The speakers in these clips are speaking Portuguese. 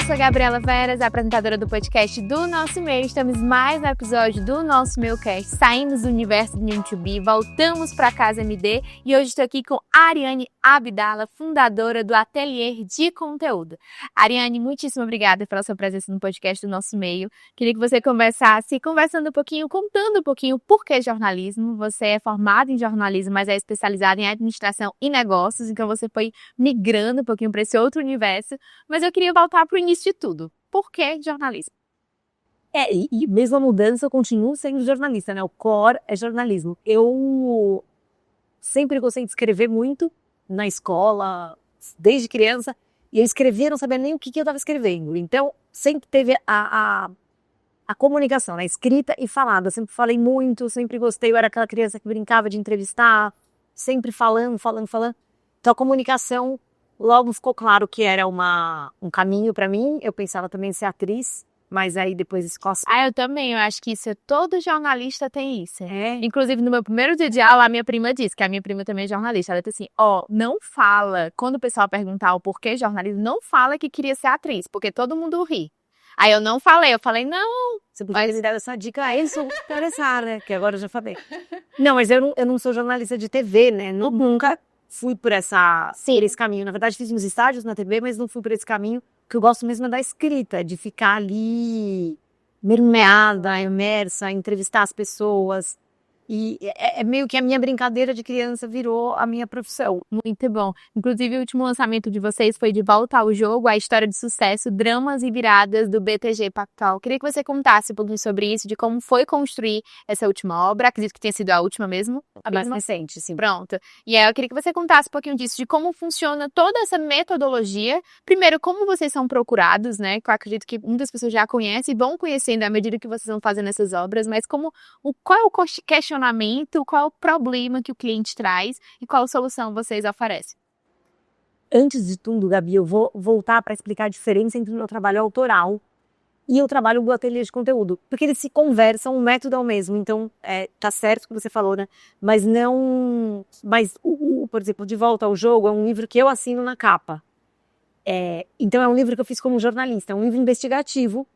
sou a Gabriela Veras, apresentadora do podcast do Nosso Meio. Estamos mais no episódio do Nosso Meio Cast. Saímos do universo do New2B, voltamos para Casa MD e hoje estou aqui com a Ariane Abdala, fundadora do Ateliê de Conteúdo. Ariane, muitíssimo obrigada pela sua presença no podcast do Nosso Meio. Queria que você começasse conversando um pouquinho, contando um pouquinho por que jornalismo. Você é formada em jornalismo, mas é especializada em administração e negócios, então você foi migrando um pouquinho para esse outro universo. Mas eu queria voltar para o início de tudo. Por que jornalismo? E mesmo a mudança, eu continuo sendo jornalista, né? O core é jornalismo. Eu sempre gostei de escrever muito na escola, desde criança, e eu escrevia, não sabia nem o que eu estava escrevendo. Então, sempre teve a comunicação, né? Escrita e falada. Eu sempre falei muito, sempre gostei. Eu era aquela criança que brincava de entrevistar, sempre falando. Então, a comunicação, logo ficou claro que era um caminho para mim. Eu pensava também em ser atriz, mas aí depois escola. Eu também. Eu acho que todo jornalista tem isso. Inclusive, no meu primeiro dia de aula, a minha prima disse, que a minha prima também é jornalista. Ela disse assim, não fala, quando o pessoal perguntar o porquê jornalismo, não fala que queria ser atriz, porque todo mundo ri. Aí eu não falei, não. Você podia me dar essa dica a isso interessar, né? Que agora eu já falei. Não, mas eu não sou jornalista de TV, né? Nunca fui por esse caminho. Na verdade, fiz uns estágios na TV, mas não fui por esse caminho. O que eu gosto mesmo é da escrita, de ficar ali mermeada, imersa, entrevistar as pessoas. E é meio que a minha brincadeira de criança virou a minha profissão. Muito bom. Inclusive, o último lançamento de vocês foi De Volta ao Jogo, a história de sucesso, dramas e viradas do BTG Pactual. Queria que você contasse um pouquinho sobre isso, de como foi construir essa última obra. Acredito que tenha sido a última mesmo. A mais recente, sim. Pronto. E aí eu queria que você contasse um pouquinho disso, de como funciona toda essa metodologia. Primeiro, como vocês são procurados, né? Que eu acredito que muitas pessoas já conhecem e vão conhecendo à medida que vocês vão fazendo essas obras, mas qual é o questionamento, qual é o problema que o cliente traz e qual solução vocês oferecem? Antes de tudo, Gabi, eu vou voltar para explicar a diferença entre o meu trabalho autoral e o trabalho do ateliê de conteúdo, porque eles se conversam, o método é o mesmo, então tá certo o que você falou, né? Mas por exemplo, De Volta ao Jogo é um livro que eu assino na capa. Então é um livro que eu fiz como jornalista, é um livro investigativo,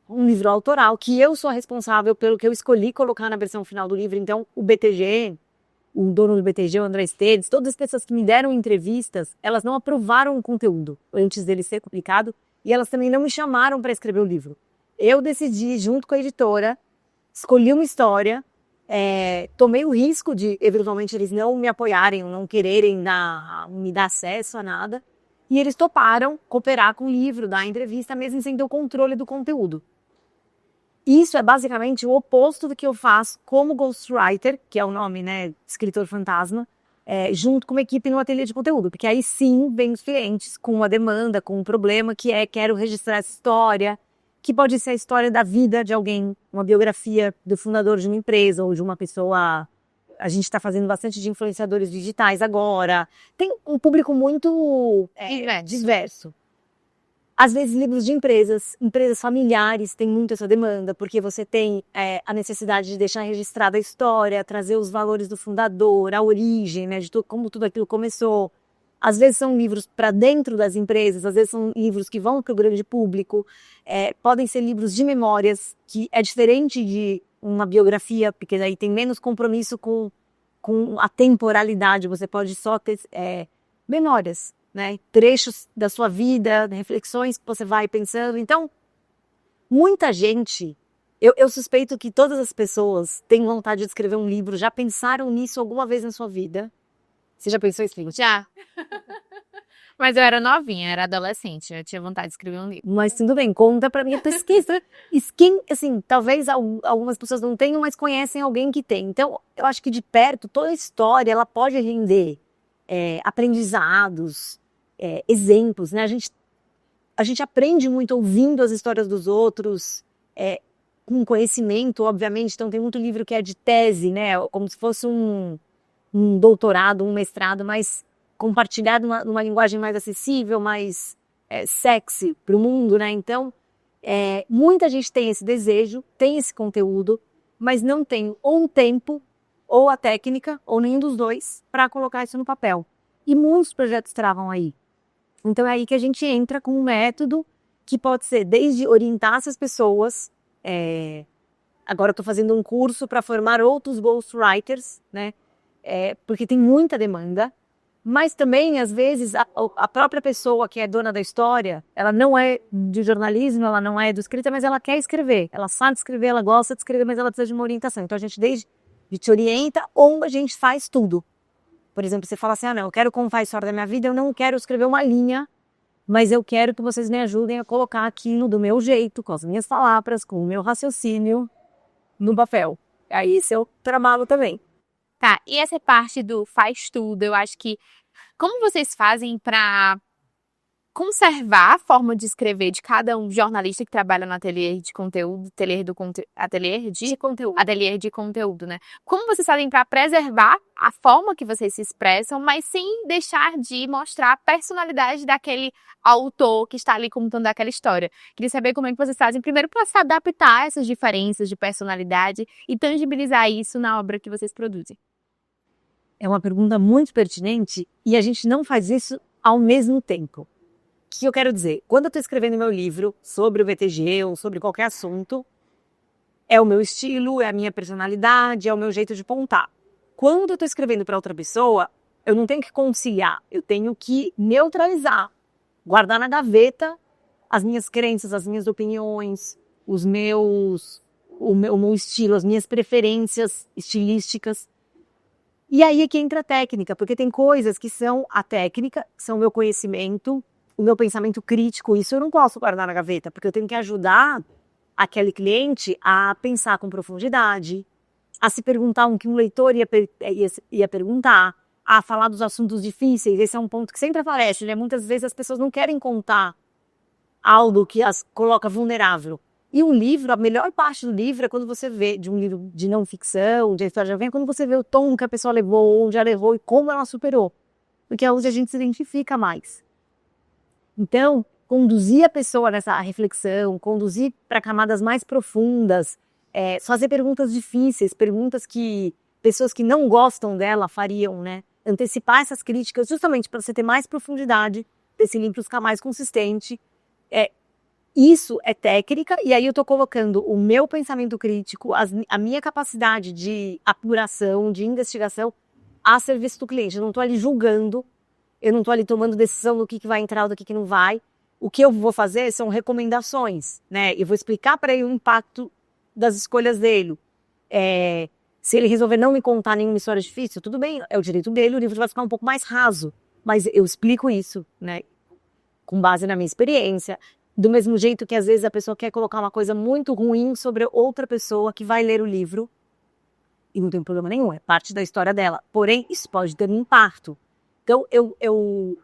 um livro autoral, que eu sou a responsável pelo que eu escolhi colocar na versão final do livro. Então, o BTG, o dono do BTG, o André Esteves, todas as pessoas que me deram entrevistas, elas não aprovaram o conteúdo antes dele ser publicado e elas também não me chamaram para escrever o livro. Eu decidi, junto com a editora, escolhi uma história, tomei o risco de, eventualmente, eles não me apoiarem, não quererem me dar acesso a nada, e eles toparam cooperar com o livro, dar entrevista, mesmo sem ter o controle do conteúdo. Isso é basicamente o oposto do que eu faço como ghostwriter, que é o nome, né, escritor fantasma, junto com uma equipe no ateliê de conteúdo, porque aí sim vem os clientes com uma demanda, com um problema que quero registrar essa história, que pode ser a história da vida de alguém, uma biografia do fundador de uma empresa ou de uma pessoa. A gente está fazendo bastante de influenciadores digitais agora. Tem um público muito diverso. Às vezes, livros de empresas familiares têm muito essa demanda, porque você tem a necessidade de deixar registrada a história, trazer os valores do fundador, a origem, né, de como tudo aquilo começou. Às vezes são livros para dentro das empresas, às vezes são livros que vão para o grande público, podem ser livros de memórias, que é diferente de uma biografia, porque daí tem menos compromisso com a temporalidade, você pode só ter memórias, né? Trechos da sua vida, reflexões que você vai pensando. Então, muita gente, eu suspeito que todas as pessoas têm vontade de escrever um livro, já pensaram nisso alguma vez na sua vida? Você já pensou isso, Filipe? Já. Mas eu era novinha, era adolescente, eu tinha vontade de escrever um livro. Mas tudo bem, conta pra minha pesquisa. Assim, talvez algumas pessoas não tenham, mas conhecem alguém que tem. Então, eu acho que de perto, toda a história, ela pode render aprendizados, exemplos, né? A gente aprende muito ouvindo as histórias dos outros, com conhecimento, obviamente. Então, tem muito livro que é de tese, né? Como se fosse um doutorado, um mestrado, mas compartilhado numa linguagem mais acessível, mais sexy para o mundo, né? Então, muita gente tem esse desejo, tem esse conteúdo, mas não tem ou o tempo, ou a técnica, ou nenhum dos dois, para colocar isso no papel. E muitos projetos travam aí. Então é aí que a gente entra com um método que pode ser desde orientar essas pessoas, agora eu estou fazendo um curso para formar outros ghostwriters, né? Porque tem muita demanda, mas também, às vezes, a própria pessoa que é dona da história, ela não é de jornalismo, ela não é do escrita, mas ela quer escrever, ela sabe escrever, ela gosta de escrever, mas ela precisa de uma orientação. Então a gente te orienta ou a gente faz tudo. Por exemplo, você fala assim, não, eu quero contar a história da minha vida, eu não quero escrever uma linha, mas eu quero que vocês me ajudem a colocar aquilo do meu jeito, com as minhas palavras, com o meu raciocínio no papel. Aí esse eu trabalho também. Tá, e essa parte do faz tudo, eu acho que como vocês fazem para conservar a forma de escrever de cada um jornalista que trabalha no ateliê de conteúdo, ateliê de conteúdo, né? Como vocês fazem para preservar a forma que vocês se expressam, mas sem deixar de mostrar a personalidade daquele autor que está ali contando aquela história? Queria saber como é que vocês fazem, primeiro, para se adaptar a essas diferenças de personalidade e tangibilizar isso na obra que vocês produzem. É uma pergunta muito pertinente e a gente não faz isso ao mesmo tempo. O que eu quero dizer? Quando eu estou escrevendo meu livro sobre o BTG ou sobre qualquer assunto, é o meu estilo, é a minha personalidade, é o meu jeito de contar. Quando eu estou escrevendo para outra pessoa, eu não tenho que conciliar, eu tenho que neutralizar, guardar na gaveta as minhas crenças, as minhas opiniões, o meu estilo, as minhas preferências estilísticas. E aí é que entra a técnica, porque tem coisas que são a técnica, que são o meu conhecimento, o meu pensamento crítico, isso eu não posso guardar na gaveta, porque eu tenho que ajudar aquele cliente a pensar com profundidade, a se perguntar o que um leitor ia perguntar, a falar dos assuntos difíceis. Esse é um ponto que sempre aparece, né? Muitas vezes as pessoas não querem contar algo que as coloca vulnerável. E um livro, a melhor parte do livro é quando você vê, de um livro de não ficção, de história de alguém, quando você vê o tom que a pessoa levou, onde ela levou e como ela superou. Porque é onde a gente se identifica mais. Então, conduzir a pessoa nessa reflexão, conduzir para camadas mais profundas, fazer perguntas difíceis, perguntas que pessoas que não gostam dela fariam, né? Antecipar essas críticas justamente para você ter mais profundidade, para esse livro ficar mais consistente. Isso é técnica, e aí eu estou colocando o meu pensamento crítico, a minha capacidade de apuração, de investigação a serviço do cliente. Eu não estou ali julgando, eu não estou ali tomando decisão do que vai entrar, do que não vai. O que eu vou fazer são recomendações, né? Eu vou explicar para ele o impacto das escolhas dele. Se ele resolver não me contar nenhuma história difícil, tudo bem, é o direito dele, o livro vai ficar um pouco mais raso. Mas eu explico isso, né? Com base na minha experiência. Do mesmo jeito que às vezes a pessoa quer colocar uma coisa muito ruim sobre outra pessoa que vai ler o livro. E não tem problema nenhum, é parte da história dela. Porém, isso pode ter um impacto. Então, eu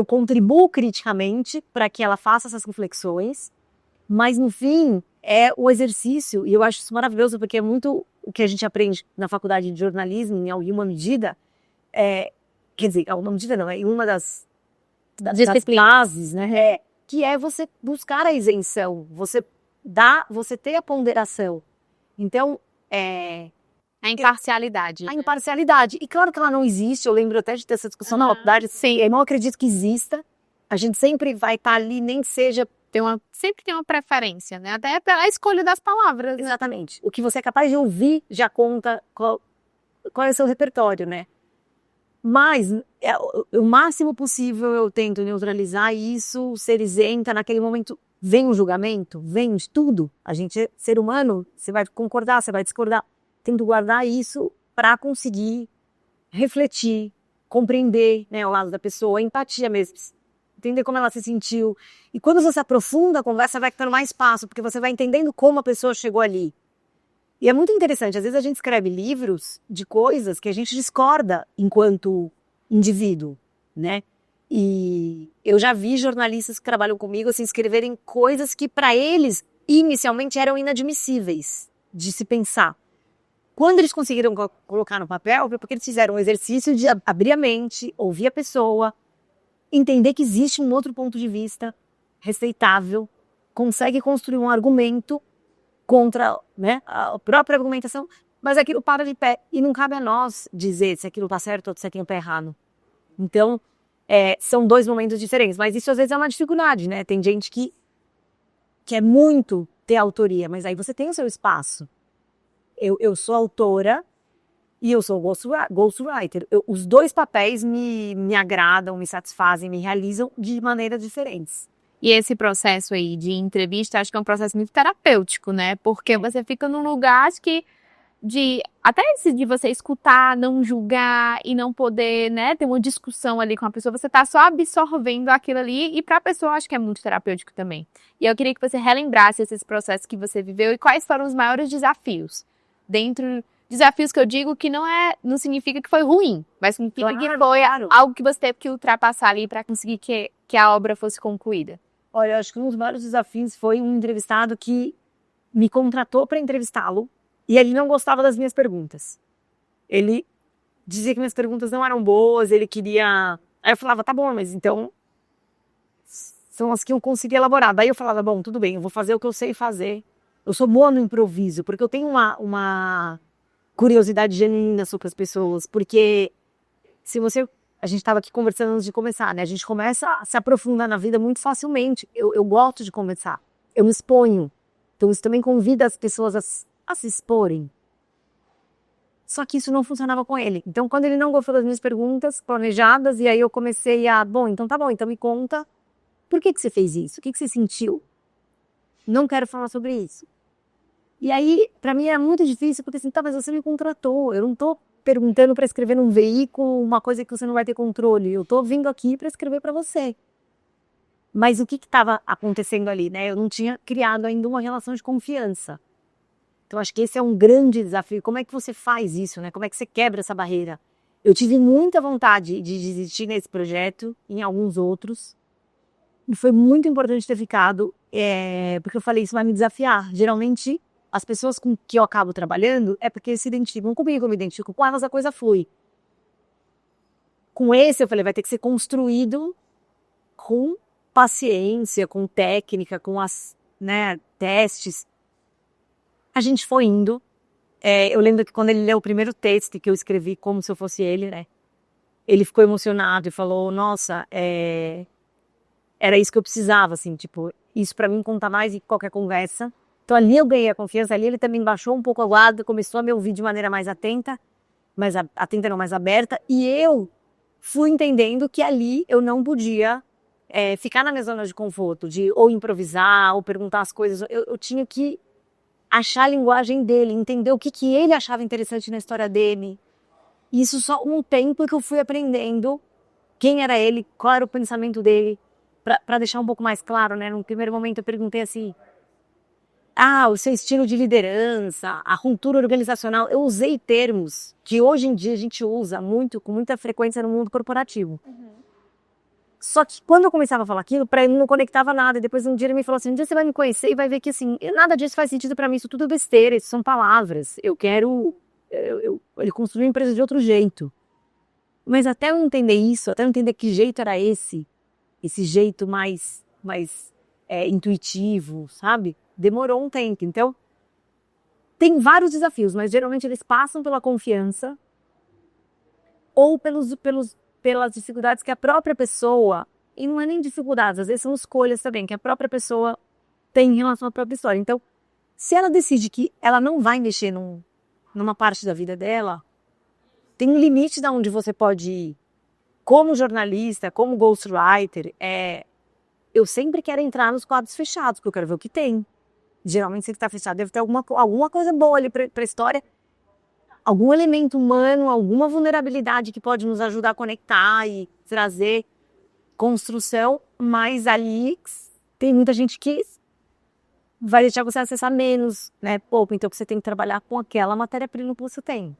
contribuo criticamente para que ela faça essas reflexões, mas no fim é o exercício, e eu acho isso maravilhoso, porque é muito o que a gente aprende na faculdade de jornalismo, em alguma medida, quer dizer, alguma medida não, é uma das classes, né? Que é você buscar a isenção, você ter a ponderação. Então, a imparcialidade. A imparcialidade. E claro que ela não existe, eu lembro até de ter essa discussão na faculdade, sim, eu não acredito que exista. A gente sempre vai estar ali, nem que seja... Sempre tem uma preferência, né? Até pela escolha das palavras. Né? Exatamente. O que você é capaz de ouvir já conta qual é o seu repertório, né? Mas, o máximo possível eu tento neutralizar isso, ser isenta. Naquele momento, vem o julgamento, vem de tudo. A gente é ser humano, você vai concordar, você vai discordar. Tento guardar isso para conseguir refletir, compreender, né, o lado da pessoa, empatia mesmo, entender como ela se sentiu. E quando você aprofunda a conversa, vai ficando mais fácil, porque você vai entendendo como a pessoa chegou ali. E é muito interessante, às vezes a gente escreve livros de coisas que a gente discorda enquanto indivíduo, né? E eu já vi jornalistas que trabalham comigo assim, escreverem coisas que para eles inicialmente eram inadmissíveis de se pensar. Quando eles conseguiram colocar no papel, foi porque eles fizeram um exercício de abrir a mente, ouvir a pessoa, entender que existe um outro ponto de vista respeitável, consegue construir um argumento contra, né, a própria argumentação, mas aquilo para de pé. E não cabe a nós dizer se aquilo está certo ou se aquilo está errado. Então, são dois momentos diferentes. Mas isso às vezes é uma dificuldade, né? Tem gente que quer muito ter autoria, mas aí você tem o seu espaço. Eu sou autora e eu sou ghostwriter. Os dois papéis me agradam, me satisfazem, me realizam de maneiras diferentes. E esse processo aí de entrevista, acho que é um processo muito terapêutico, né? Porque você fica num lugar, acho que até esse de você escutar, não julgar e não poder, né, ter uma discussão ali com a pessoa, você tá só absorvendo aquilo ali e pra pessoa acho que é muito terapêutico também. E eu queria que você relembrasse esses processos que você viveu e quais foram os maiores desafios. Desafios que eu digo que não significa que foi ruim, mas significa que foi algo que você teve que ultrapassar ali pra conseguir que a obra fosse concluída. Olha, eu acho que um dos maiores desafios foi um entrevistado que me contratou para entrevistá-lo e ele não gostava das minhas perguntas. Ele dizia que minhas perguntas não eram boas, ele queria... Aí eu falava, tá bom, mas então são as que eu consegui elaborar. Daí eu falava, bom, tudo bem, eu vou fazer o que eu sei fazer. Eu sou boa no improviso, porque eu tenho uma curiosidade genuína sobre as pessoas, porque a gente estava aqui conversando antes de começar, né? A gente começa a se aprofundar na vida muito facilmente. Eu gosto de conversar, eu me exponho. Então isso também convida as pessoas a se exporem. Só que isso não funcionava com ele. Então quando ele não gostou das minhas perguntas planejadas, e aí eu comecei bom, então tá bom, então me conta, por que você fez isso? O que você sentiu? Não quero falar sobre isso. E aí, pra mim era muito difícil, porque assim, tá, mas você me contratou, eu não tô perguntando para escrever num veículo uma coisa que você não vai ter controle. Eu tô vindo aqui para escrever para você. Mas o que estava acontecendo ali, né? Eu não tinha criado ainda uma relação de confiança. Então acho que esse é um grande desafio. Como é que você faz isso, né? Como é que você quebra essa barreira? Eu tive muita vontade de desistir nesse projeto, em alguns outros. E foi muito importante ter ficado, porque eu falei, isso vai me desafiar. Geralmente as pessoas com que eu acabo trabalhando é porque se identificam comigo, eu me identifico com elas, a coisa flui. Com esse, eu falei, vai ter que ser construído com paciência, com técnica, com testes. A gente foi indo. Eu lembro que quando ele leu o primeiro texto que eu escrevi como se eu fosse ele, né? Ele ficou emocionado e falou, nossa, era isso que eu precisava, assim, tipo, isso pra mim conta mais do que qualquer conversa. Então ali eu ganhei a confiança, ali ele também baixou um pouco a guarda, começou a me ouvir de maneira mais atenta, mais aberta, e eu fui entendendo que ali eu não podia ficar na minha zona de conforto, de ou improvisar, ou perguntar as coisas, eu tinha que achar a linguagem dele, entender o que ele achava interessante na história dele. E isso só um tempo que eu fui aprendendo quem era ele, qual era o pensamento dele, para deixar um pouco mais claro, né? No primeiro momento eu perguntei assim, o seu estilo de liderança, a cultura organizacional. Eu usei termos que hoje em dia a gente usa muito, com muita frequência no mundo corporativo. Uhum. Só que quando eu começava a falar aquilo, para ele não conectava nada. E depois um dia ele me falou assim, um dia você vai me conhecer e vai ver que assim, nada disso faz sentido para mim, isso tudo é besteira, isso são palavras. Eu quero... ele construiu uma empresa de outro jeito. Mas até eu entender isso, até eu entender que jeito era esse jeito mais intuitivo, sabe? Demorou um tempo. Então, tem vários desafios, mas geralmente eles passam pela confiança ou pelas dificuldades que a própria pessoa, e não é nem dificuldades, às vezes são escolhas também, que a própria pessoa tem em relação à própria história. Então, se ela decide que ela não vai mexer numa parte da vida dela, tem um limite de onde você pode ir. Como jornalista, como ghostwriter, eu sempre quero entrar nos quadros fechados, porque eu quero ver o que tem. Geralmente, se ele está fechado, deve ter alguma coisa boa ali para a história, algum elemento humano, alguma vulnerabilidade que pode nos ajudar a conectar e trazer construção, mas ali tem muita gente que vai deixar você acessar menos, né? Então você tem que trabalhar com aquela matéria-prima que você tem.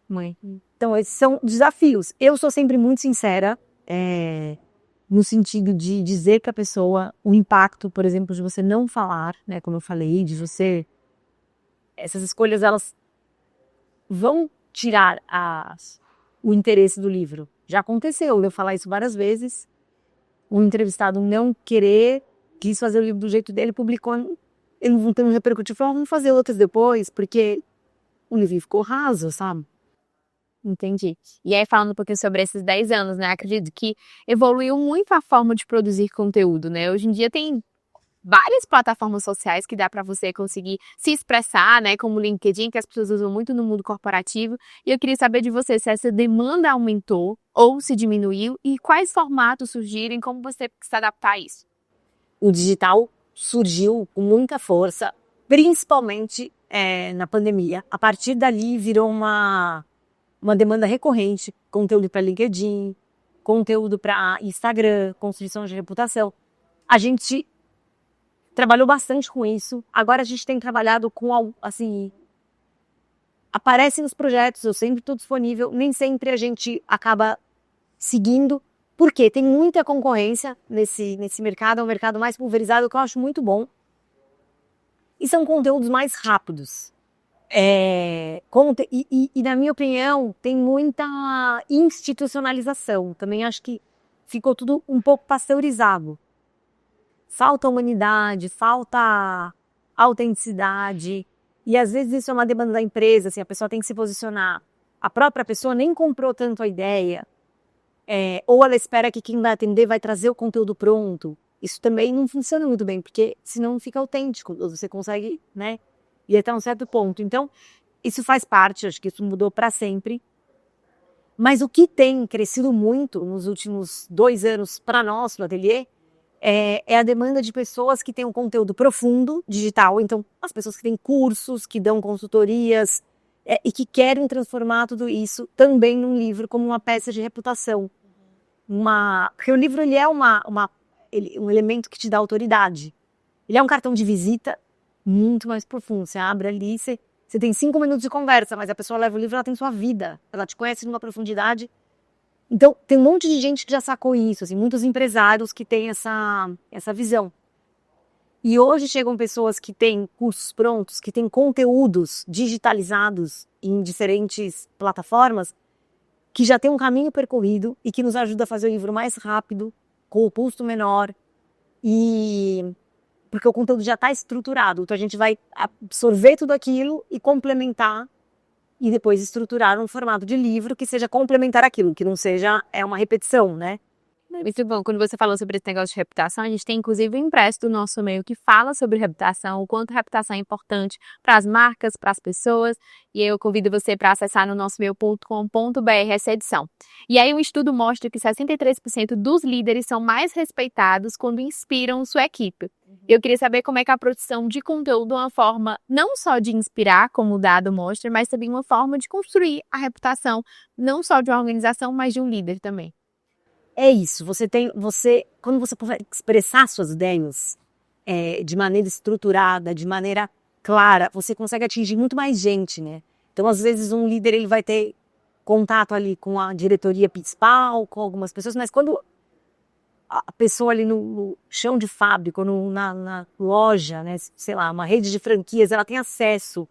Mãe. Então, esses são desafios. Eu sou sempre muito sincera, no sentido de dizer para a pessoa o impacto, por exemplo, de você não falar, né, como eu falei, de você... Essas escolhas, elas vão tirar o interesse do livro. Já aconteceu, eu falar isso várias vezes. Um entrevistado não quis fazer o livro do jeito dele, publicou, ele não tem repercutir, falou, vamos fazer outras depois, porque o livro ficou raso, sabe? Entendi. E aí, falando um pouquinho sobre esses 10 anos, né? Acredito que evoluiu muito a forma de produzir conteúdo, né? Hoje em dia tem várias plataformas sociais que dá para você conseguir se expressar, né? Como o LinkedIn, que as pessoas usam muito no mundo corporativo. E eu queria saber de você se essa demanda aumentou ou se diminuiu e quais formatos surgiram e como você se adaptar a isso. O digital surgiu com muita força, principalmente na pandemia. A partir dali virou uma demanda recorrente, conteúdo para LinkedIn, conteúdo para Instagram, construção de reputação. A gente trabalhou bastante com isso. Agora a gente tem trabalhado com, assim, aparece nos projetos, eu sempre estou disponível, nem sempre a gente acaba seguindo, porque tem muita concorrência nesse mercado, é um mercado mais pulverizado, que eu acho muito bom. E são conteúdos mais rápidos. E na minha opinião, tem muita institucionalização. Também acho que ficou tudo um pouco pasteurizado. Falta humanidade, falta autenticidade. E às vezes isso é uma demanda da empresa, assim, a pessoa tem que se posicionar. A própria pessoa nem comprou tanto a ideia. Ou ela espera que quem vai atender vai trazer o conteúdo pronto. Isso também não funciona muito bem, porque senão não fica autêntico. Você consegue, né, ir até um certo ponto. Então, isso faz parte, acho que isso mudou para sempre. Mas o que tem crescido muito nos últimos 2 anos para nós, no ateliê, é a demanda de pessoas que têm um conteúdo profundo, digital. Então, as pessoas que têm cursos, que dão consultorias e que querem transformar tudo isso também num livro como uma peça de reputação. Porque o livro ele é um elemento que te dá autoridade. Ele é um cartão de visita muito mais profundo. Você abre ali, você tem 5 minutos de conversa, mas a pessoa leva o livro, ela tem sua vida. Ela te conhece numa profundidade. Então, tem um monte de gente que já sacou isso, assim, muitos empresários que têm essa visão. E hoje chegam pessoas que têm cursos prontos, que têm conteúdos digitalizados em diferentes plataformas, que já tem um caminho percorrido e que nos ajuda a fazer o livro mais rápido, com o custo menor, porque o conteúdo já está estruturado. Então a gente vai absorver tudo aquilo e complementar e depois estruturar um formato de livro que seja complementar aquilo, que não seja uma repetição, né? Muito bom. Quando você falou sobre esse negócio de reputação, a gente tem inclusive um impresso do nosso meio que fala sobre reputação, o quanto reputação é importante para as marcas, para as pessoas, e eu convido você para acessar no nossomeio.com.br essa edição. E aí um estudo mostra que 63% dos líderes são mais respeitados quando inspiram sua equipe. Eu queria saber como é que a produção de conteúdo é uma forma não só de inspirar, como o dado mostra, mas também uma forma de construir a reputação, não só de uma organização, mas de um líder também. É isso, quando você pode expressar suas ideias de maneira estruturada, de maneira clara, você consegue atingir muito mais gente, né? Então, às vezes, um líder ele vai ter contato ali com a diretoria principal, com algumas pessoas, mas quando a pessoa ali no chão de fábrica, ou na loja, né, sei lá, uma rede de franquias, ela tem acesso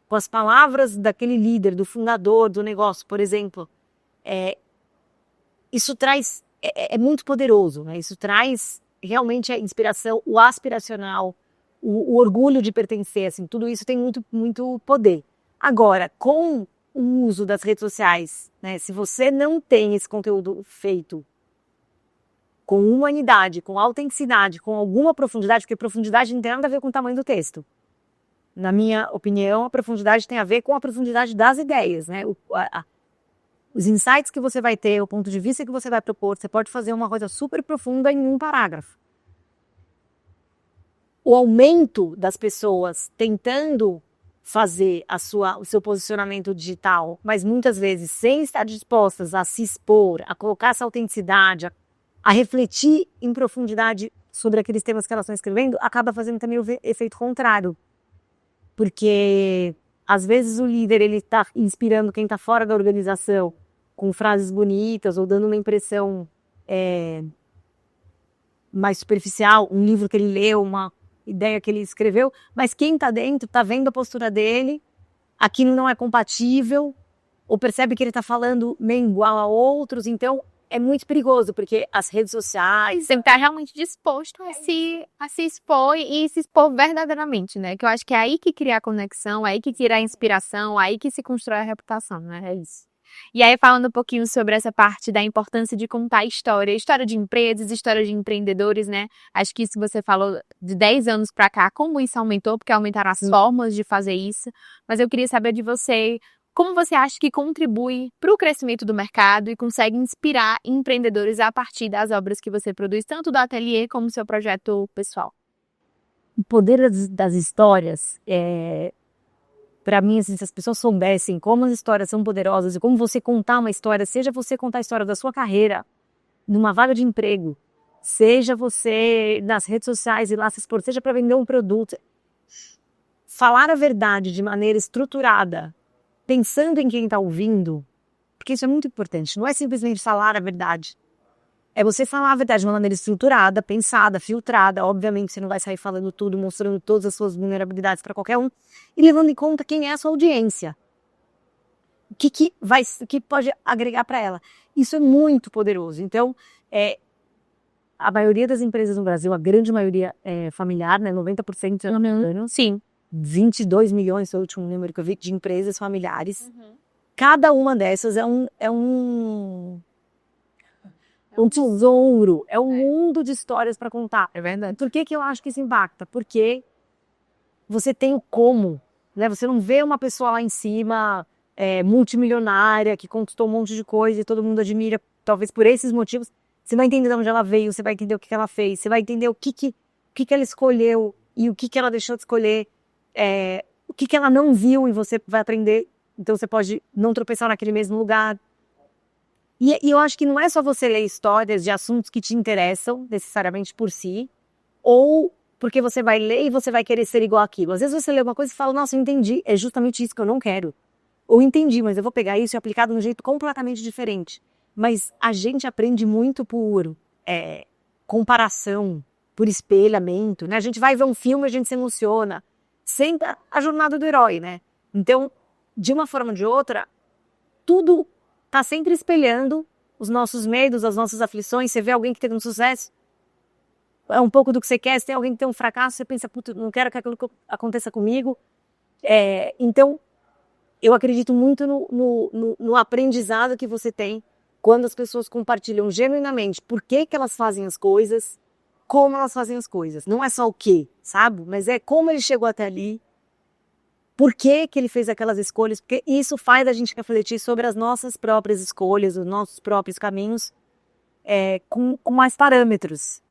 com as palavras daquele líder, do fundador do negócio, por exemplo, isso traz... É muito poderoso, né? Isso traz realmente a inspiração, o aspiracional, o orgulho de pertencer, assim, tudo isso tem muito, muito poder. Agora, com o uso das redes sociais, né? Se você não tem esse conteúdo feito com humanidade, com autenticidade, com alguma profundidade, porque profundidade não tem nada a ver com o tamanho do texto. Na minha opinião, a profundidade tem a ver com a profundidade das ideias, né? Os insights que você vai ter, o ponto de vista que você vai propor, você pode fazer uma coisa super profunda em um parágrafo. O aumento das pessoas tentando fazer o seu posicionamento digital, mas muitas vezes sem estar dispostas a se expor, a colocar essa autenticidade, a refletir em profundidade sobre aqueles temas que elas estão escrevendo, acaba fazendo também o efeito contrário. Porque às vezes o líder ele está inspirando quem está fora da organização com frases bonitas ou dando uma impressão mais superficial, um livro que ele leu, uma ideia que ele escreveu, mas quem está dentro está vendo a postura dele, aquilo não é compatível, ou percebe que ele está falando meio igual a outros, então é muito perigoso, porque as redes sociais... Você tem que estar realmente disposto a se expor e se expor verdadeiramente, né? Que eu acho que é aí que cria a conexão, é aí que cria a inspiração, é aí que se constrói a reputação, né? É isso. E aí, falando um pouquinho sobre essa parte da importância de contar história de empresas, história de empreendedores, né? Acho que isso você falou de 10 anos para cá, como isso aumentou, porque aumentaram as formas de fazer isso. Mas eu queria saber de você, como você acha que contribui para o crescimento do mercado e consegue inspirar empreendedores a partir das obras que você produz, tanto do ateliê como do seu projeto pessoal? O poder das histórias, para mim, assim, se as pessoas soubessem como as histórias são poderosas e como você contar uma história, seja você contar a história da sua carreira, numa vaga de emprego, seja você nas redes sociais e lá se expor, seja para vender um produto, falar a verdade de maneira estruturada, pensando em quem está ouvindo, porque isso é muito importante, não é simplesmente falar a verdade. É você falar a verdade de uma maneira estruturada, pensada, filtrada. Obviamente, você não vai sair falando tudo, mostrando todas as suas vulnerabilidades para qualquer um. E levando em conta quem é a sua audiência. O que pode agregar para ela. Isso é muito poderoso. Então, a maioria das empresas no Brasil, a grande maioria é familiar, né? 90% anos. Sim. 22 milhões, foi o último número que eu vi, de empresas familiares. Cada uma dessas é um tesouro, é um mundo de histórias para contar. É verdade. Por que eu acho que isso impacta? Porque você tem o como, né? Você não vê uma pessoa lá em cima, multimilionária, que conquistou um monte de coisa e todo mundo admira, talvez por esses motivos. Você vai entender de onde ela veio, você vai entender o que ela fez, você vai entender o que ela escolheu e o que ela deixou de escolher, o que ela não viu e você vai aprender. Então você pode não tropeçar naquele mesmo lugar. E eu acho que não é só você ler histórias de assuntos que te interessam, necessariamente por si, ou porque você vai ler e você vai querer ser igual àquilo. Às vezes você lê uma coisa e fala, nossa, eu entendi, é justamente isso que eu não quero. Ou entendi, mas eu vou pegar isso e aplicar de um jeito completamente diferente. Mas a gente aprende muito por comparação, por espelhamento, né? A gente vai ver um filme e a gente se emociona. Sempre a jornada do herói, né? Então, de uma forma ou de outra, tudo tá sempre espelhando os nossos medos, as nossas aflições. Você vê alguém que teve um sucesso, é um pouco do que você quer. Se tem alguém que tem um fracasso, você pensa, puta, não quero que aquilo aconteça comigo. Então, eu acredito muito no aprendizado que você tem quando as pessoas compartilham genuinamente por que elas fazem as coisas, como elas fazem as coisas. Não é só o que, sabe? Mas é como ele chegou até ali, por que ele fez aquelas escolhas, porque isso faz a gente refletir sobre as nossas próprias escolhas, os nossos próprios caminhos, com mais parâmetros.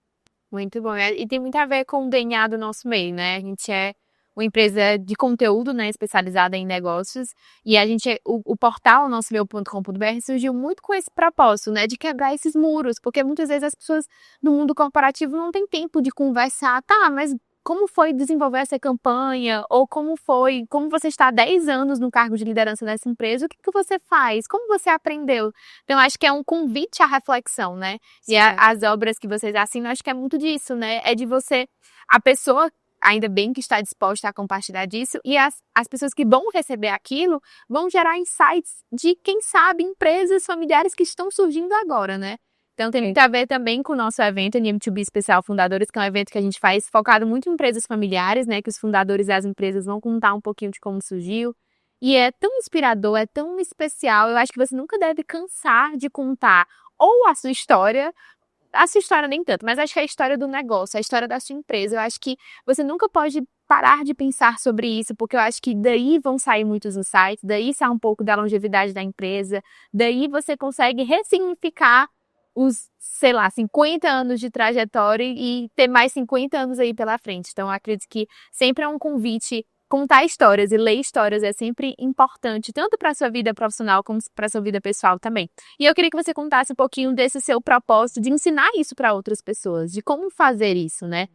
Muito bom. E tem muito a ver com o DNA do nosso meio, né? A gente é uma empresa de conteúdo, né, especializada em negócios, e a gente, o portal nossomeio.com.br surgiu muito com esse propósito, né, de quebrar esses muros, porque muitas vezes as pessoas no mundo corporativo não têm tempo de conversar, tá, mas como foi desenvolver essa campanha, ou como você está há 10 anos no cargo de liderança dessa empresa, o que você faz, como você aprendeu? Então, acho que é um convite à reflexão, né? Sim. E as obras que vocês assinam, acho que é muito disso, né? É de você, a pessoa, ainda bem que está disposta a compartilhar disso, e as pessoas que vão receber aquilo vão gerar insights de, quem sabe, empresas familiares que estão surgindo agora, né? Então tem muito a ver também com o nosso evento NM2B Especial Fundadores, que é um evento que a gente faz focado muito em empresas familiares, né? Que os fundadores das empresas vão contar um pouquinho de como surgiu. E é tão inspirador, é tão especial. Eu acho que você nunca deve cansar de contar ou a sua história nem tanto, mas acho que é a história do negócio, a história da sua empresa. Eu acho que você nunca pode parar de pensar sobre isso, porque eu acho que daí vão sair muitos insights, daí sai um pouco da longevidade da empresa, daí você consegue ressignificar os, 50 anos de trajetória e ter mais 50 anos aí pela frente. Então, eu acredito que sempre é um convite. Contar histórias e ler histórias é sempre importante, tanto para a sua vida profissional como para a sua vida pessoal também. E eu queria que você contasse um pouquinho desse seu propósito de ensinar isso para outras pessoas, de como fazer isso, né?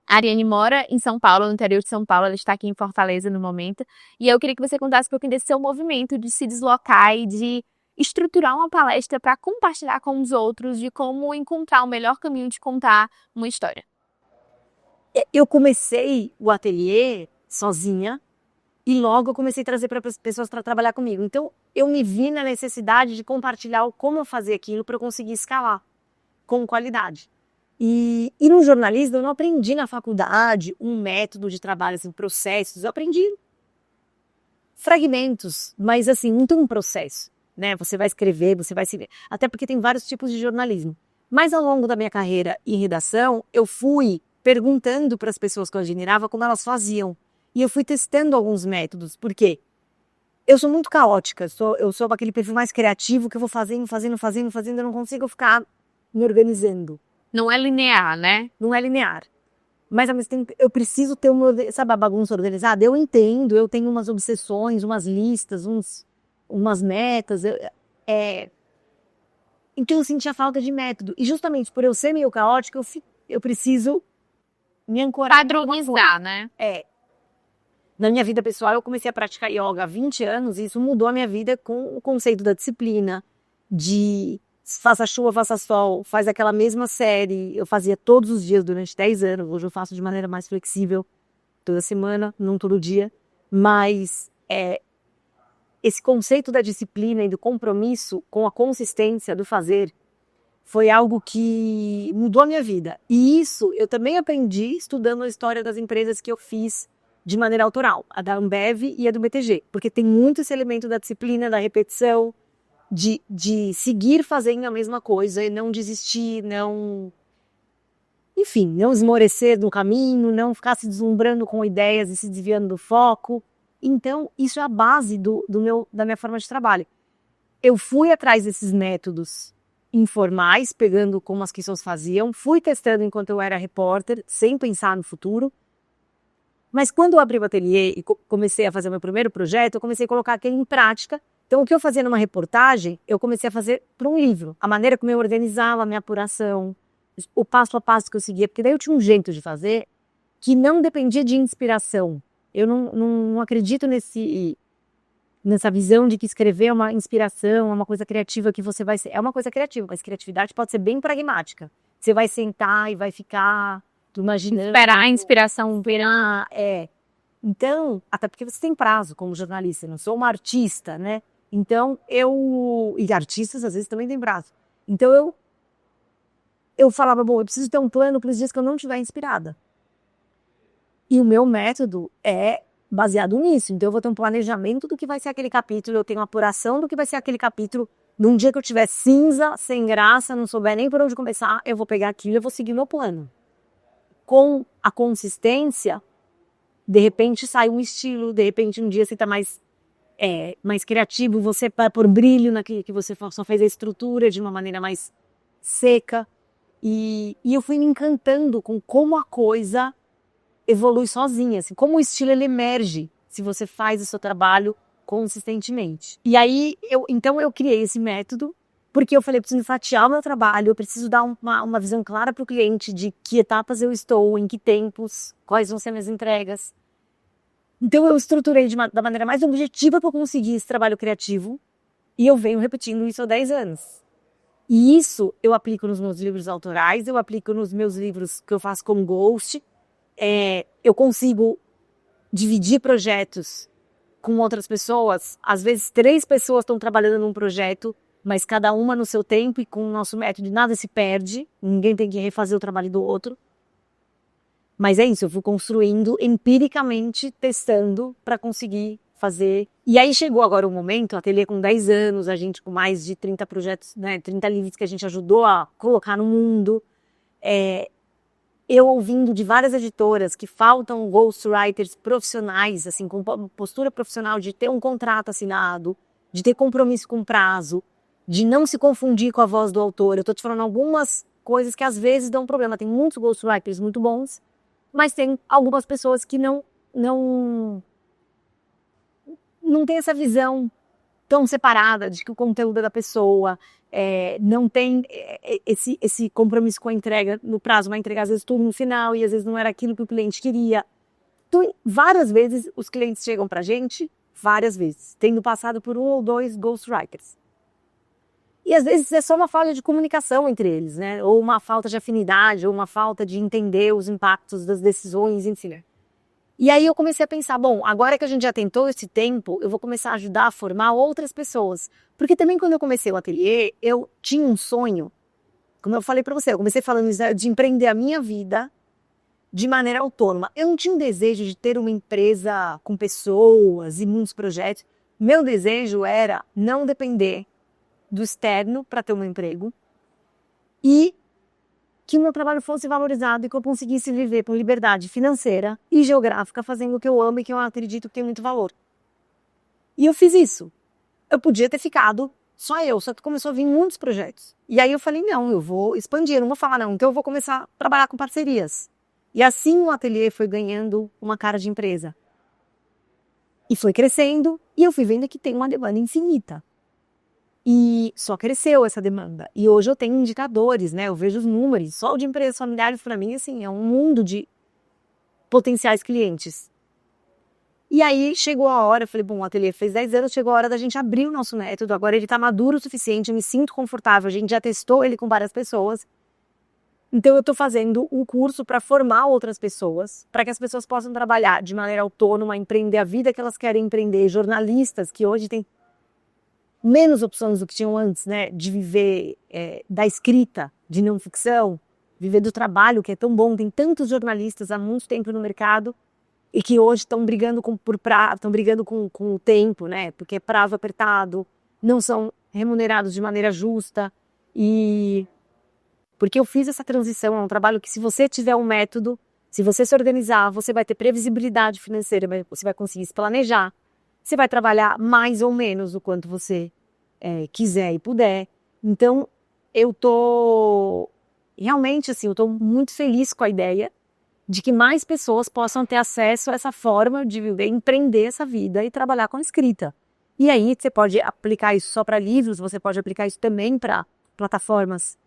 A Ariane mora em São Paulo, no interior de São Paulo, ela está aqui em Fortaleza no momento, e eu queria que você contasse um pouquinho desse seu movimento de se deslocar e de estruturar uma palestra para compartilhar com os outros de como encontrar o melhor caminho de contar uma história. Eu comecei o ateliê sozinha e logo eu comecei a trazer para as pessoas para trabalhar comigo. Então, eu me vi na necessidade de compartilhar como eu fazia aquilo para eu conseguir escalar com qualidade. E no jornalismo, eu não aprendi na faculdade um método de trabalho, assim, processos. Eu aprendi fragmentos, mas assim, não tem um processo, né? Você vai escrever, você vai se... Até porque tem vários tipos de jornalismo. Mas ao longo da minha carreira em redação, eu fui perguntando para as pessoas que eu admirava como elas faziam. E eu fui testando alguns métodos. Por quê? Eu sou muito caótica, eu sou aquele perfil mais criativo que eu vou fazendo, eu não consigo ficar me organizando. Não é linear, né? Não é linear. Mas ao mesmo tempo eu preciso ter sabe, a bagunça organizada? Eu entendo, eu tenho umas obsessões, umas listas, umas metas. Então eu sentia falta de método. E justamente por eu ser meio caótica, eu preciso me ancorar. Padronizar, né? Na minha vida pessoal, eu comecei a praticar yoga há 20 anos e isso mudou a minha vida com o conceito da disciplina, de faça chuva, faça sol, faz aquela mesma série. Eu fazia todos os dias durante 10 anos, hoje eu faço de maneira mais flexível, toda semana, não todo dia. Mas esse conceito da disciplina e do compromisso com a consistência do fazer foi algo que mudou a minha vida. E isso eu também aprendi estudando a história das empresas que eu fiz de maneira autoral, a da Ambev e a do BTG, porque tem muito esse elemento da disciplina, da repetição, de seguir fazendo a mesma coisa e não desistir, não esmorecer no caminho, não ficar se deslumbrando com ideias e se desviando do foco. Então, isso é a base da minha forma de trabalho. Eu fui atrás desses métodos informais, pegando como as pessoas faziam, fui testando enquanto eu era repórter, sem pensar no futuro. Mas quando eu abri o ateliê e comecei a fazer o meu primeiro projeto, eu comecei a colocar aquilo em prática. Então, o que eu fazia numa reportagem, eu comecei a fazer para um livro. A maneira como eu organizava a minha apuração, o passo a passo que eu seguia, porque daí eu tinha um jeito de fazer que não dependia de inspiração. Eu não acredito nessa visão de que escrever é uma inspiração, é uma coisa criativa que você vai ser. É uma coisa criativa, mas criatividade pode ser bem pragmática. Você vai sentar e vai ficar imaginando. Esperar a inspiração vir. Então, até porque você tem prazo como jornalista, eu não sou uma artista, né? Então, e artistas às vezes também têm prazo. Então, eu falava, bom, eu preciso ter um plano para os dias que eu não estiver inspirada. E o meu método é baseado nisso. Então, eu vou ter um planejamento do que vai ser aquele capítulo, eu tenho uma apuração do que vai ser aquele capítulo. Num dia que eu tiver cinza, sem graça, não souber nem por onde começar, eu vou pegar aquilo e eu vou seguir meu plano. Com a consistência, de repente sai um estilo, de repente um dia você está mais criativo, você vai pôr brilho naquilo que você só fez a estrutura de uma maneira mais seca. E eu fui me encantando com como a coisa evolui sozinha, assim, como o estilo ele emerge se você faz o seu trabalho consistentemente. E aí, então eu criei esse método, porque eu falei, eu preciso fatiar o meu trabalho, eu preciso dar uma visão clara para o cliente de que etapas eu estou, em que tempos, quais vão ser minhas entregas. Então eu estruturei da maneira mais objetiva para eu conseguir esse trabalho criativo, e eu venho repetindo isso há 10 anos. E isso eu aplico nos meus livros autorais, eu aplico nos meus livros que eu faço como ghost. Eu consigo dividir projetos com outras pessoas. Às vezes 3 pessoas estão trabalhando num projeto, mas cada uma no seu tempo, e com o nosso método nada se perde, ninguém tem que refazer o trabalho do outro. Mas é isso, eu fui construindo empiricamente, testando para conseguir fazer. E aí chegou agora o momento, a ateliê com 10 anos, a gente com mais de 30 projetos, né, 30 livros que a gente ajudou a colocar no mundo. Eu ouvindo de várias editoras que faltam ghostwriters profissionais, assim, com postura profissional de ter um contrato assinado, de ter compromisso com prazo, de não se confundir com a voz do autor. Eu estou te falando algumas coisas que às vezes dão problema. Tem muitos ghostwriters muito bons, mas tem algumas pessoas que não tem essa visão tão separada de que o conteúdo é da pessoa, não tem esse compromisso com a entrega no prazo, vai entregar às vezes tudo no final e às vezes não era aquilo que o cliente queria. Então, várias vezes os clientes chegam pra gente, várias vezes, tendo passado por 1 ou 2 ghostwriters. E às vezes é só uma falta de comunicação entre eles, né? Ou uma falta de afinidade, ou uma falta de entender os impactos das decisões, enfim. E aí eu comecei a pensar, bom, agora que a gente já tentou esse tempo, eu vou começar a ajudar a formar outras pessoas. Porque também quando eu comecei o ateliê, eu tinha um sonho, como eu falei pra você, eu comecei falando de empreender a minha vida de maneira autônoma. Eu não tinha um desejo de ter uma empresa com pessoas e muitos projetos. Meu desejo era não depender do externo para ter um emprego e que o meu trabalho fosse valorizado e que eu conseguisse viver com liberdade financeira e geográfica fazendo o que eu amo e que eu acredito que tem muito valor. E eu fiz isso. Eu podia ter ficado só que começou a vir muitos projetos. E aí eu falei, não, eu vou expandir, eu não vou falar não, então eu vou começar a trabalhar com parcerias. E assim o ateliê foi ganhando uma cara de empresa. E foi crescendo, e eu fui vendo que tem uma demanda infinita. E só cresceu essa demanda. E hoje eu tenho indicadores, né? Eu vejo os números. Só o de empresas familiares, para mim, assim, é um mundo de potenciais clientes. E aí chegou a hora, eu falei, bom, o ateliê fez 10 anos, chegou a hora da gente abrir o nosso método. Agora ele está maduro o suficiente, eu me sinto confortável. A gente já testou ele com várias pessoas. Então eu estou fazendo um curso para formar outras pessoas, para que as pessoas possam trabalhar de maneira autônoma, empreender a vida que elas querem empreender. Jornalistas que hoje têm menos opções do que tinham antes, né? De viver da escrita, de não ficção, viver do trabalho, que é tão bom. Tem tantos jornalistas há muito tempo no mercado e que hoje estão brigando estão brigando com o tempo, né? Porque é prazo apertado, não são remunerados de maneira justa. E porque eu fiz essa transição, é um trabalho que, se você tiver um método, se você se organizar, você vai ter previsibilidade financeira, você vai conseguir se planejar. Você vai trabalhar mais ou menos o quanto você quiser e puder. Então, eu tô realmente assim, eu tô muito feliz com a ideia de que mais pessoas possam ter acesso a essa forma de viver, empreender essa vida e trabalhar com a escrita. E aí você pode aplicar isso só para livros, você pode aplicar isso também para plataformas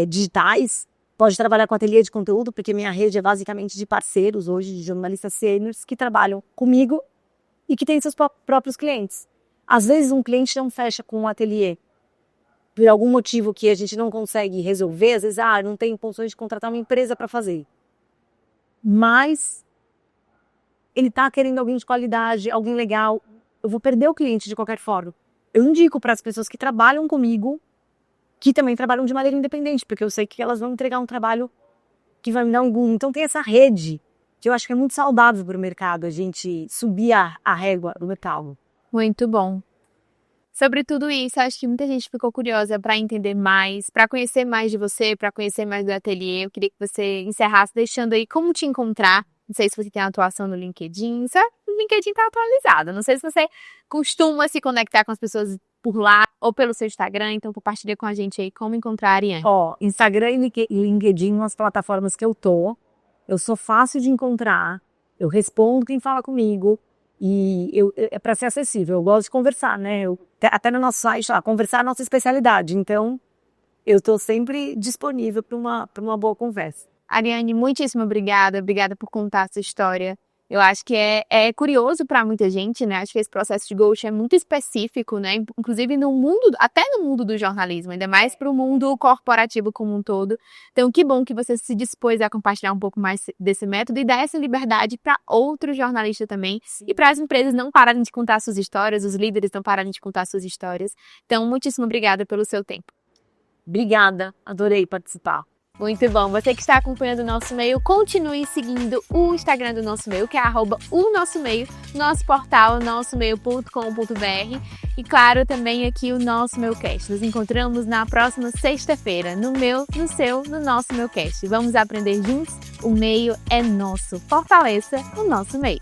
digitais, pode trabalhar com ateliê de conteúdo, porque minha rede é basicamente de parceiros hoje, de jornalistas sêniores que trabalham comigo e que têm seus próprios clientes. Às vezes um cliente não fecha com um ateliê por algum motivo que a gente não consegue resolver, às vezes não tem condições de contratar uma empresa para fazer. Mas ele está querendo alguém de qualidade, alguém legal. Eu vou perder o cliente de qualquer forma. Eu indico para as pessoas que trabalham comigo, que também trabalham de maneira independente, porque eu sei que elas vão entregar um trabalho que vai me dar algum. Então tem essa rede, que eu acho que é muito saudável para o mercado, a gente subir a régua do mercado. Muito bom. Sobre tudo isso, acho que muita gente ficou curiosa para entender mais, para conhecer mais de você, para conhecer mais do ateliê. Eu queria que você encerrasse deixando aí como te encontrar. Não sei se você tem atuação no LinkedIn. O LinkedIn está atualizado. Não sei se você costuma se conectar com as pessoas por lá ou pelo seu Instagram. Então, compartilha com a gente aí como encontrar a Ariane. Instagram e LinkedIn são as plataformas que eu tô. Eu sou fácil de encontrar. Eu respondo quem fala comigo. E é para ser acessível. Eu gosto de conversar, né? Até no nosso site, conversar é a nossa especialidade. Então, eu estou sempre disponível para uma boa conversa. Ariane, muitíssimo obrigada. Obrigada por contar a sua história. Eu acho que é curioso para muita gente, né? Acho que esse processo de ghost é muito específico, né? Inclusive até no mundo do jornalismo, ainda mais para o mundo corporativo como um todo. Então, que bom que você se dispôs a compartilhar um pouco mais desse método e dar essa liberdade para outros jornalistas também. Sim. E para as empresas não pararem de contar suas histórias, os líderes não pararem de contar suas histórias. Então, muitíssimo obrigada pelo seu tempo. Obrigada, adorei participar. Muito bom. Você que está acompanhando o Nosso Meio, continue seguindo o Instagram do Nosso Meio, que é @o_nosso_meio, nosso portal nossomeio.com.br e, claro, também aqui o Nosso Meucast. Nos encontramos na próxima sexta-feira, no meu, no seu, no Nosso Meucast. Vamos aprender juntos? O meio é nosso. Fortaleça o nosso meio.